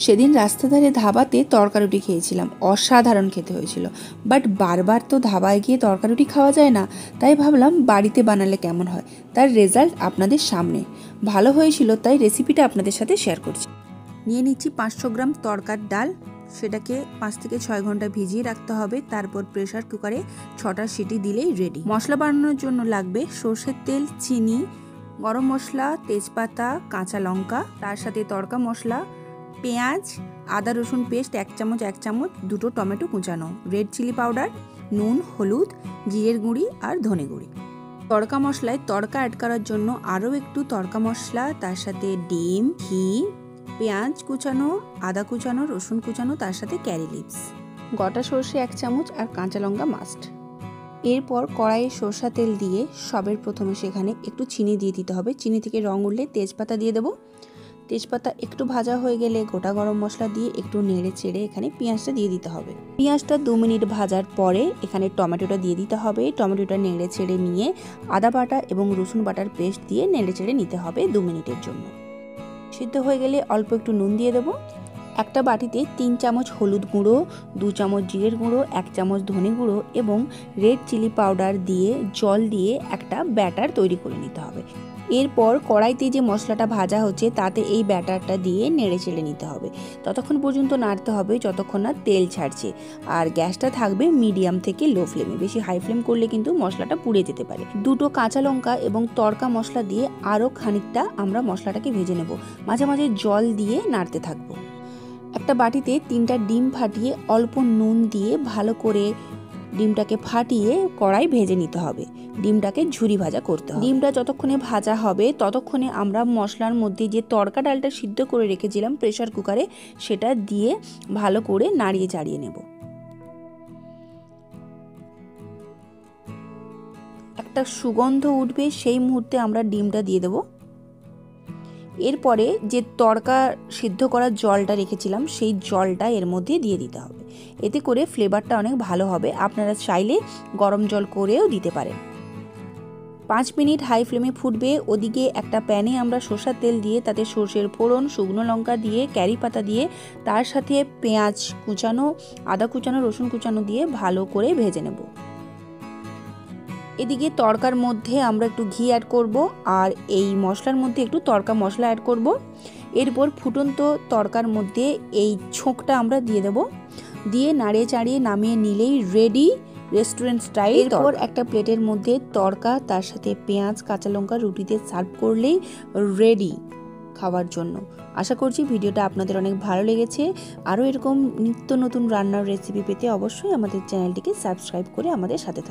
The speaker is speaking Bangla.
সেদিন রাস্তা ধারে ধাবাতে তড়কা রুটি খেয়েছিলাম, অসাধারণ খেতে হয়েছিল। বাট বারবার তো ধাবায় গিয়ে তড়কা রুটি খাওয়া যায় না, তাই ভাবলাম বাড়িতে বানালে কেমন হয়। তার রেজাল্ট আপনাদের সামনে ভালো হয়েছিল, তাই রেসিপিটা আপনাদের সাথে শেয়ার করছি। নিয়ে নিচ্ছি 500 গ্রাম তড়কার ডাল। সেটাকে 5 থেকে 6 ঘন্টা ভিজিয়ে রাখতে হবে। তারপর প্রেসার কুকারে 6টা সিটি দিলেই রেডি। মশলা বানানোর জন্য লাগবে সর্ষের তেল, চিনি, গরম মশলা, তেজপাতা, কাঁচা লঙ্কা, তার সাথে তড়কা মশলা, পেঁয়াজ, আদা রসুন পেস্ট 1 চামচ, 2টো টমেটো কুচানো, রেড চিলি পাউডার, নুন, হলুদ, জিরের গুঁড়ি আর ধনে গুঁড়ি। তড়কা মশলায় তড়কা অ্যাড করার জন্য আরও একটু তড়কা মশলা, তার সাথে ডিম, ঘি, পেঁয়াজ কুচানো, আদা কুচানো, রসুন কুচানো, তার সাথে ক্যারি লিভস, গোটা সর্ষে 1 চামচ আর কাঁচা লঙ্কা মাস্ট। এরপর কড়াইয়ে সরষা তেল দিয়ে সবের প্রথমে সেখানে একটু চিনি দিয়ে দিতে হবে। চিনি থেকে রং উঠলে তেজপাতা দিয়ে দেবো। তেজপাতা একটু ভাজা হয়ে গেলে গোটা গরম মশলা দিয়ে একটু নেড়ে চেড়ে এখানে পেঁয়াজটা দিয়ে দিতে হবে। পেঁয়াজটা 2 মিনিট ভাজার পরে এখানে টমেটোটা দিয়ে দিতে হবে। টমেটোটা নেড়ে চেড়ে নিয়ে আদা বাটা এবং রসুন বাটার পেস্ট দিয়ে নেড়ে চেড়ে নিতে হবে 2 মিনিটের জন্য। সিদ্ধ হয়ে গেলে অল্প একটু নুন দিয়ে দেবো। একটা বাটিতে 3 চামচ হলুদ গুঁড়ো, 2 চামচ জিরের গুঁড়ো, 1 চামচ ধনে গুঁড়ো এবং রেড চিলি পাউডার দিয়ে জল দিয়ে একটা ব্যাটার তৈরি করে নিতে হবে। এরপর কড়াইতে যে মশলাটা ভাজা হচ্ছে তাতে এই ব্যাটারটা দিয়ে নেড়ে চেড়ে নিতে হবে। ততক্ষণ পর্যন্ত নাড়তে হবে যতক্ষণ না তেল ছাড়ছে, আর গ্যাসটা থাকবে মিডিয়াম থেকে লো ফ্লেমে। বেশি হাই ফ্লেম করলে কিন্তু মশলাটা পুড়ে যেতে পারে। 2টো কাঁচা লঙ্কা এবং তড়কা মশলা দিয়ে আরও খানিকটা আমরা মশলাটাকে ভেজে নেব। মাঝে মাঝে জল দিয়ে নাড়তে থাকবো। একটা বাটিতে 3টা ডিম ফাটিয়ে অল্প নুন দিয়ে ভালো করে ডিমটাকে ফাটিয়ে কড়াই ভেজে নিতে হবে। ডিমটাকে ঝুরি ভাজা করতে হবে। ডিমটা যতক্ষণে ভাজা হবে ততক্ষণে আমরা মশলার মধ্যে যে তড়কা ডালটা সিদ্ধ করে রেখেছিলাম প্রেসার কুকারে, সেটা দিয়ে ভালো করে নাড়িয়ে চাড়িয়ে নেব। একটা সুগন্ধ উঠবে, সেই মুহূর্তে আমরা ডিমটা দিয়ে দেবো। এরপরে যে তড়কা সিদ্ধ করার জলটা রেখেছিলাম সেই জলটা এর মধ্যে দিয়ে দিতে হবে। এতে করে ফ্লেভারটা অনেক ভালো হবে। আপনারা চাইলে গরম জল করেও দিতে পারেন। 5 মিনিট হাই ফ্লেমে ফুটবে। ওদিকে একটা প্যানে আমরা সরষের তেল দিয়ে তাতে সর্ষের ফোড়ন, শুকনো লঙ্কা দিয়ে, ক্যারি পাতা দিয়ে, তার সাথে পেঁয়াজ কুচানো, আদা কুচানো, রসুন কুচানো দিয়ে ভালো করে ভেজে নেব। এদিকে তড়কার মধ্যে আমরা একটু ঘি অ্যাড করব আর এই মশলার মধ্যে একটু তড়কা মশলা অ্যাড করব। এরপর ফুটন্ত তড়কার মধ্যে এই ছোঁকটা আমরা দিয়ে দেব। দিয়ে নাড়িয়ে চাড়িয়ে নামিয়ে নিলেই রেডি রেস্টুরেন্ট স্টাইল। এরপর একটা প্লেটের মধ্যে তড়কা, তার সাথে পেঁয়াজ, কাঁচা লঙ্কা রুটিতে সার্ভ করলেই রেডি খাওয়ার জন্য। আশা করছি ভিডিওটা আপনাদের অনেক ভালো লেগেছে। আরও এরকম নিত্য নতুন রান্নার রেসিপি পেতে অবশ্যই আমাদের চ্যানেলটিকে সাবস্ক্রাইব করে আমাদের সাথে থাকুন।